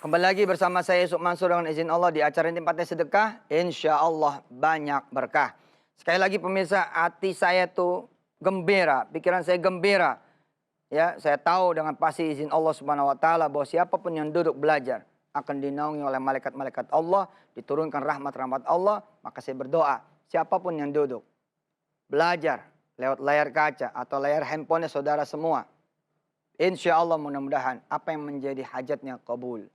Kembali lagi bersama saya Yusuf Mansur dengan izin Allah di acara ini Tempatnya Sedekah. Insya Allah banyak berkah. Sekali lagi pemirsa, hati saya tuh gembira, pikiran saya gembira. Ya, saya tahu dengan pasti izin Allah Subhanahu wa taala bahwa siapapun yang duduk belajar akan dinaungi oleh malaikat-malaikat Allah, diturunkan rahmat-rahmat Allah. Maka saya berdoa, siapapun yang duduk belajar lewat layar kaca atau layar handphonenya saudara semua, insya Allah mudah-mudahan apa yang menjadi hajatnya kabul.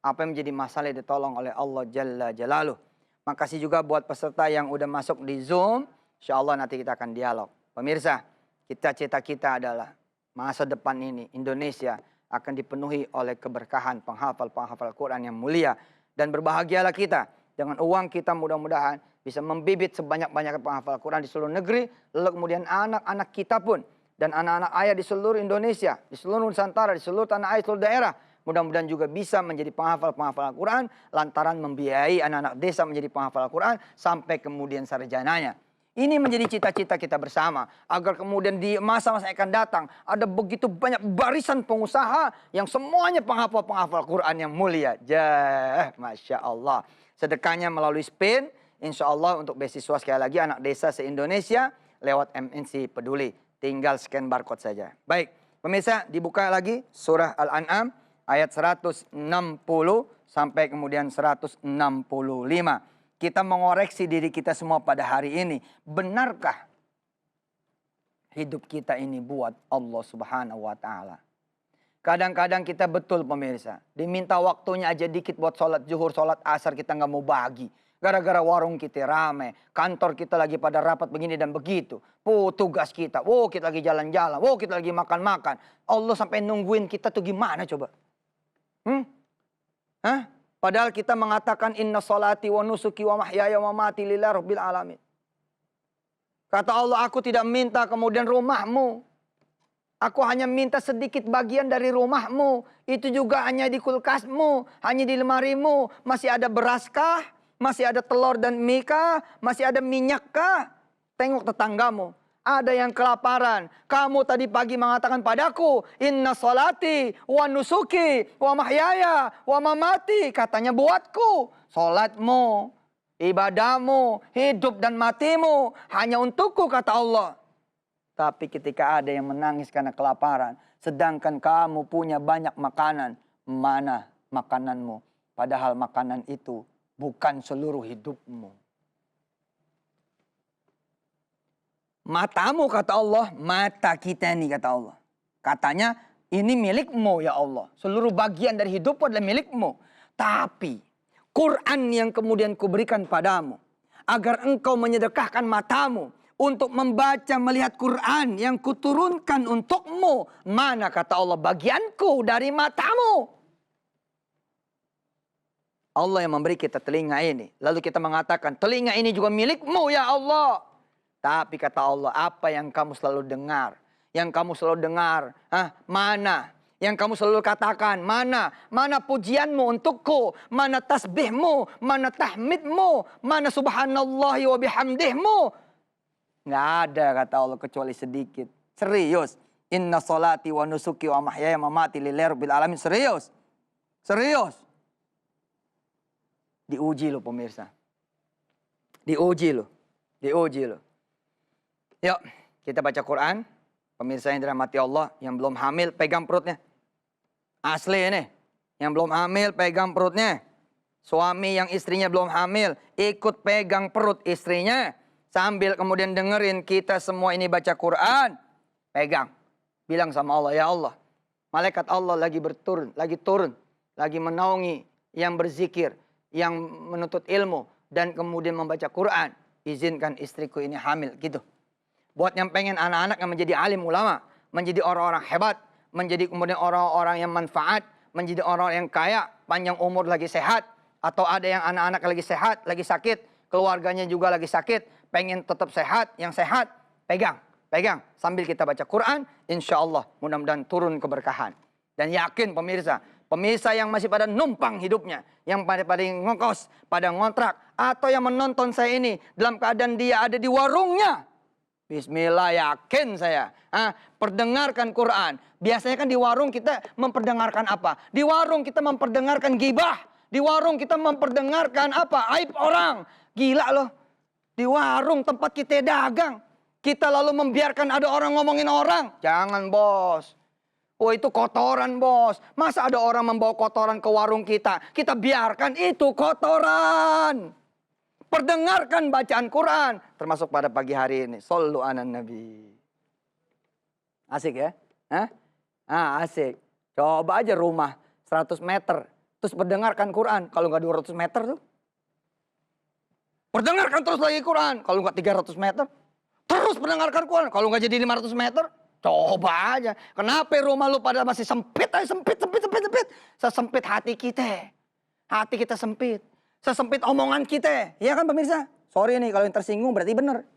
Apa yang menjadi masalah ditolong oleh Allah Jalla Jalaluh. Makasih juga buat peserta yang udah masuk di Zoom. Insya Allah nanti kita akan dialog. Pemirsa, cita-cita kita adalah masa depan ini Indonesia akan dipenuhi oleh keberkahan penghafal-penghafal Quran yang mulia. Dan berbahagialah kita dengan uang kita mudah-mudahan bisa membibit sebanyak-banyaknya penghafal Quran di seluruh negeri. Lalu kemudian anak-anak kita pun dan anak-anak ayah di seluruh Indonesia, di seluruh Nusantara, di seluruh tanah air, seluruh daerah, mudah-mudahan juga bisa menjadi penghafal-penghafal Al-Quran lantaran membiayai anak-anak desa menjadi penghafal Al-Quran sampai kemudian sarjananya. Ini menjadi cita-cita kita bersama agar kemudian di masa-masa yang akan datang ada begitu banyak barisan pengusaha yang semuanya penghafal-penghafal Al-Quran yang mulia. Masya Allah. Sedekahnya melalui SPIN, insya Allah untuk beasiswa sekali lagi anak desa se-Indonesia lewat MNC Peduli. Tinggal scan barcode saja. Baik, pemirsa, dibuka lagi surah Al-An'am ayat 160 sampai kemudian 165. Kita mengoreksi diri kita semua pada hari ini. Benarkah hidup kita ini buat Allah Subhanahu wa taala? Kadang-kadang kita betul pemirsa, diminta waktunya aja dikit buat sholat zuhur, sholat asar kita nggak mau bagi. Gara-gara warung kita rame, kantor kita lagi pada rapat begini dan begitu. Tugas kita, kita lagi jalan-jalan, kita lagi makan-makan. Allah sampai nungguin kita tuh gimana coba? Padahal kita mengatakan inna sholati wa nusuki wa mahyaya wa mamati lillahi rabbil alamin. Kata Allah, aku tidak minta kemudian rumahmu. Aku hanya minta sedikit bagian dari rumahmu. Itu juga hanya di kulkasmu, hanya di lemarimu. Masih ada beraskah? Masih ada telur dan mie kah? Masih ada minyak kah? Tengok tetanggamu. Ada yang kelaparan. Kamu tadi pagi mengatakan padaku, inna sholati wa nusuki wa mahyaya wa mamati. Katanya buatku. Sholatmu, ibadahmu, hidup dan matimu hanya untukku, kata Allah. Tapi ketika ada yang menangis karena kelaparan, sedangkan kamu punya banyak makanan, mana makananmu? Padahal makanan itu bukan seluruh hidupmu. Matamu, kata Allah, mata kita ini, kata Allah. Katanya ini milikmu ya Allah. Seluruh bagian dari hidupmu adalah milikmu. Tapi Quran yang kemudian kuberikan padamu, agar engkau menyedekahkan matamu untuk membaca, melihat Quran yang kuturunkan untukmu. Mana, kata Allah, bagianku dari matamu? Allah yang memberi kita telinga ini. Lalu kita mengatakan, telinga ini juga milikmu ya Allah. Tapi kata Allah, apa yang kamu selalu dengar? Yang kamu selalu dengar, mana? Yang kamu selalu katakan, mana? Mana pujianmu untukku? Mana tasbihmu? Mana tahmidmu? Mana subhanallahi wa bihamdihmu? Nggak ada, kata Allah, kecuali sedikit. Serius. Inna sholati wa nusuki wa mahyaya mamati lillahi rabbil alamin. Serius. Serius. Diuji lo pemirsa. Diuji lo. Diuji lo. Yuk, kita baca Quran. Pemirsa yang dirahmati Allah, yang belum hamil pegang perutnya. Asli ini. Yang belum hamil pegang perutnya. Suami yang istrinya belum hamil ikut pegang perut istrinya. Sambil kemudian dengerin kita semua ini baca Quran. Pegang. Bilang sama Allah, ya Allah, malaikat Allah lagi turun. Lagi menaungi yang berzikir, yang menuntut ilmu. Dan kemudian membaca Quran. Izinkan istriku ini hamil, gitu. Buat yang pengen anak-anak yang menjadi alim ulama, menjadi orang-orang hebat, menjadi kemudian orang-orang yang manfaat, menjadi orang yang kaya, panjang umur lagi sehat, atau ada yang anak-anak lagi sehat, lagi sakit, keluarganya juga lagi sakit, pengen tetap sehat, yang sehat, pegang, sambil kita baca Quran, insya Allah mudah-mudahan turun keberkahan. Dan yakin pemirsa yang masih pada numpang hidupnya, yang pada ngekos, pada ngontrak, atau yang menonton saya ini dalam keadaan dia ada di warungnya, Bismillah, yakin saya. Perdengarkan Quran. Biasanya kan di warung kita memperdengarkan apa? Di warung kita memperdengarkan gibah. Di warung kita memperdengarkan apa? Aib orang. Gila loh. Di warung tempat kita dagang. Kita lalu membiarkan ada orang ngomongin orang. Jangan, bos. Oh, itu kotoran, bos. Masa ada orang membawa kotoran ke warung kita? Kita biarkan itu kotoran. Perdengarkan bacaan Quran. Termasuk pada pagi hari ini. Shollu ala nabi. Asik ya? Asik. Coba aja rumah 100 meter. Terus perdengarkan Quran. Kalau nggak 200 meter tuh. Perdengarkan terus lagi Quran. Kalau nggak 300 meter. Terus perdengarkan Quran. Kalau nggak jadi 500 meter. Coba aja. Kenapa rumah lu pada masih sempit aja. Sempit. Sesempit hati kita. Hati kita sempit. Sesempit omongan kita. Iya kan pemirsa? Sorry nih kalau yang tersinggung berarti benar.